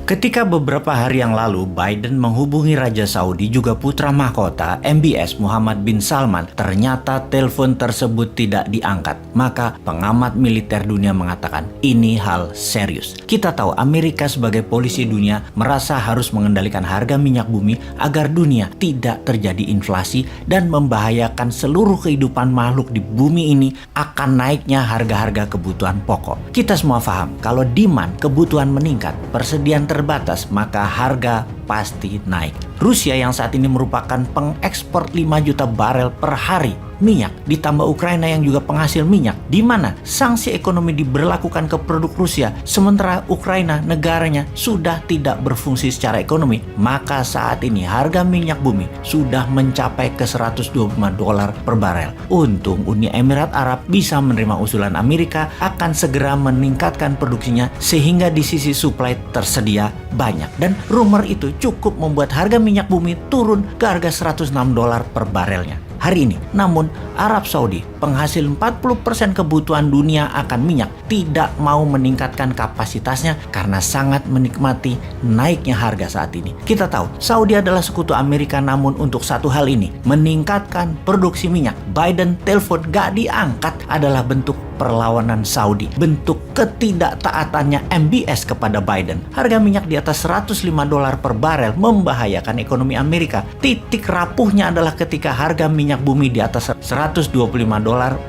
Ketika beberapa hari yang lalu Biden menghubungi Raja Saudi juga putra mahkota MBS Muhammad bin Salman, ternyata telepon tersebut tidak diangkat. Maka pengamat militer dunia mengatakan ini hal serius. Kita tahu Amerika sebagai polisi dunia merasa harus mengendalikan harga minyak bumi agar dunia tidak terjadi inflasi dan membahayakan seluruh kehidupan makhluk di bumi ini akan naiknya harga-harga kebutuhan pokok. Kita semua paham kalau demand kebutuhan meningkat, persediaan terbatas, maka harga pasti naik. Rusia yang saat ini merupakan pengekspor 5 juta barel per hari minyak, ditambah Ukraina yang juga penghasil minyak, di mana sanksi ekonomi diberlakukan ke produk Rusia, sementara Ukraina negaranya sudah tidak berfungsi secara ekonomi, maka saat ini harga minyak bumi sudah mencapai ke $125 per barel. Untung Uni Emirat Arab bisa menerima usulan Amerika akan segera meningkatkan produksinya sehingga di sisi supply tersedia banyak, dan rumor itu cukup membuat harga minyak bumi turun ke harga $106 per barelnya hari ini. Namun Arab Saudi, penghasil 40% kebutuhan dunia akan minyak, tidak mau meningkatkan kapasitasnya karena sangat menikmati naiknya harga saat ini. Kita tahu Saudi adalah sekutu Amerika, namun untuk satu hal ini, meningkatkan produksi minyak, Biden telepon gak diangkat adalah bentuk perlawanan Saudi, bentuk ketidaktaatannya MBS kepada Biden. Harga minyak di atas $105 per barel membahayakan ekonomi Amerika. Titik rapuhnya adalah ketika harga minyak bumi di atas $125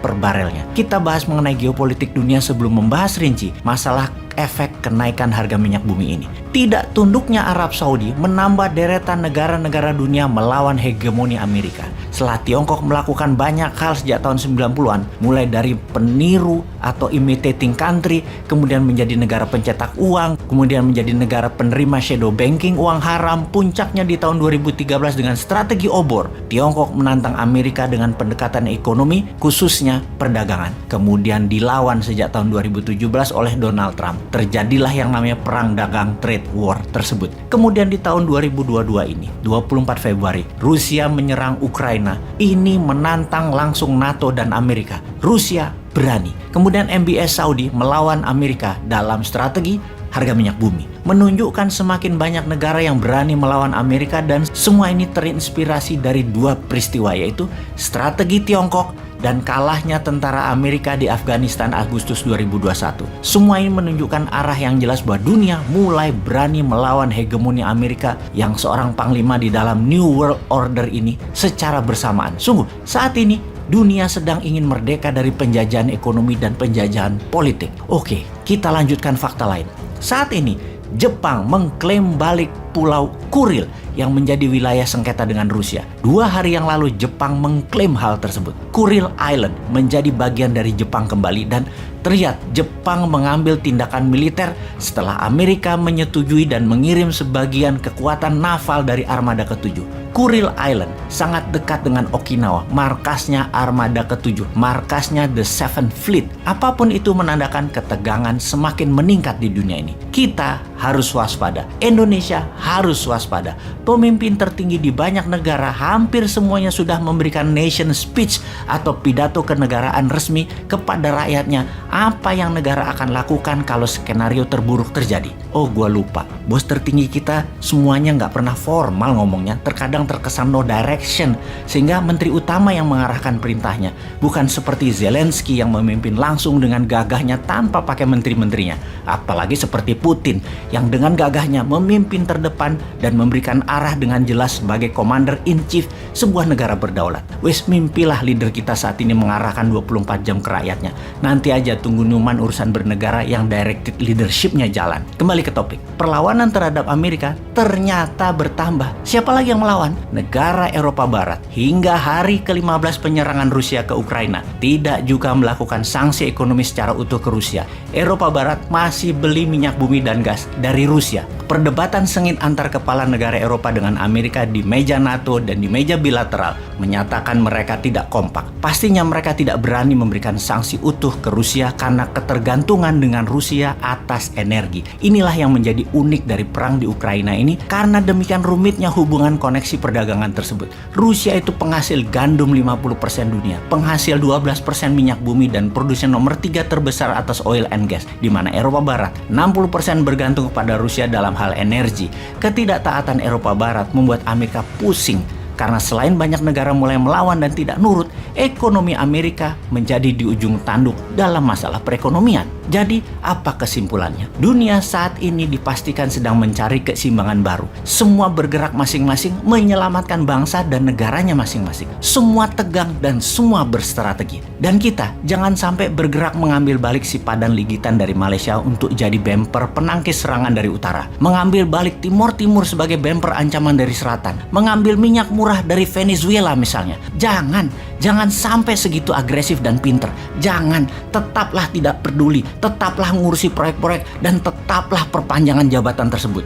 per barelnya. Kita bahas mengenai geopolitik dunia sebelum membahas rinci masalah efek kenaikan harga minyak bumi ini. Tidak tunduknya Arab Saudi menambah deretan negara-negara dunia melawan hegemoni Amerika. Setelah Tiongkok melakukan banyak hal sejak tahun 90-an, mulai dari peniru atau imitating country, kemudian menjadi negara pencetak uang, kemudian menjadi negara penerima shadow banking, uang haram, puncaknya di tahun 2013 dengan strategi obor. Tiongkok menantang Amerika dengan pendekatan ekonomi, khususnya perdagangan. Kemudian dilawan sejak tahun 2017 oleh Donald Trump. Terjadilah yang namanya perang dagang trade war tersebut. Kemudian di tahun 2022 ini, 24 Februari, Rusia menyerang Ukraina. Ini menantang langsung NATO dan Amerika. Rusia berani. Kemudian MBS Saudi melawan Amerika dalam strategi harga minyak bumi. Menunjukkan semakin banyak negara yang berani melawan Amerika, dan semua ini terinspirasi dari dua peristiwa, yaitu strategi Tiongkok dan kalahnya tentara Amerika di Afghanistan Agustus 2021. Semua ini menunjukkan arah yang jelas bahwa dunia mulai berani melawan hegemoni Amerika yang seorang panglima di dalam New World Order ini secara bersamaan. Sungguh, saat ini dunia sedang ingin merdeka dari penjajahan ekonomi dan penjajahan politik. Oke, kita lanjutkan fakta lain. Saat ini, Jepang mengklaim balik Pulau Kuril yang menjadi wilayah sengketa dengan Rusia. 2 hari yang lalu Jepang mengklaim hal tersebut. Kuril Island menjadi bagian dari Jepang kembali, dan terlihat Jepang mengambil tindakan militer setelah Amerika menyetujui dan mengirim sebagian kekuatan naval dari Armada ke-7. Kuril Island sangat dekat dengan Okinawa, markasnya Armada ke-7, markasnya The Seventh Fleet. Apapun itu menandakan ketegangan semakin meningkat di dunia ini. Kita harus waspada. Indonesia harus waspada. Pemimpin tertinggi di banyak negara hampir semuanya sudah memberikan nation speech atau pidato kenegaraan resmi kepada rakyatnya apa yang negara akan lakukan kalau skenario terburuk terjadi. Oh, gua lupa. Bos tertinggi kita semuanya nggak pernah formal ngomongnya, terkadang terkesan no direction, sehingga menteri utama yang mengarahkan perintahnya, bukan seperti Zelensky yang memimpin langsung dengan gagahnya tanpa pakai menteri-menterinya. Apalagi seperti Putin yang dengan gagahnya memimpin terdepan dan memberikan arah dengan jelas sebagai commander in chief sebuah negara berdaulat. Wes, mimpilah leader kita saat ini mengarahkan 24 jam ke rakyatnya. Nanti aja tunggu Numan urusan bernegara yang directed leadershipnya jalan. Kembali ke topik. Perlawanan terhadap Amerika ternyata bertambah. Siapa lagi yang melawan? Negara Eropa Barat. Hingga hari ke-15 penyerangan Rusia ke Ukraina, tidak juga melakukan sanksi ekonomi secara utuh ke Rusia. Eropa Barat masih beli minyak bumi dan gas dari Rusia. Perdebatan sengit antar kepala negara Eropa dengan Amerika di meja NATO dan di meja bilateral menyatakan mereka tidak kompak. Pastinya mereka tidak berani memberikan sanksi utuh ke Rusia karena ketergantungan dengan Rusia atas energi. Inilah yang menjadi unik dari perang di Ukraina ini karena demikian rumitnya hubungan koneksi perdagangan tersebut. Rusia itu penghasil gandum 50% dunia, penghasil 12% minyak bumi dan produsen nomor 3 terbesar atas oil and gas, di mana Eropa Barat 60% bergantung kepada Rusia dalam hal energi. Ketidaktaatan Eropa Barat membuat Amerika pusing karena selain banyak negara mulai melawan dan tidak nurut, ekonomi Amerika menjadi di ujung tanduk dalam masalah perekonomian. Jadi, apa kesimpulannya? Dunia saat ini dipastikan sedang mencari keseimbangan baru. Semua bergerak masing-masing menyelamatkan bangsa dan negaranya masing-masing. Semua tegang dan semua berstrategi. Dan kita jangan sampai bergerak mengambil balik si padan ligitan dari Malaysia untuk jadi bemper penangkis serangan dari utara. Mengambil balik Timur Timur sebagai bemper ancaman dari selatan. Mengambil minyak murah dari Venezuela misalnya. Jangan sampai segitu agresif dan pinter. Jangan, tetaplah tidak peduli, tetaplah ngurusi proyek-proyek, dan tetaplah perpanjangan jabatan tersebut.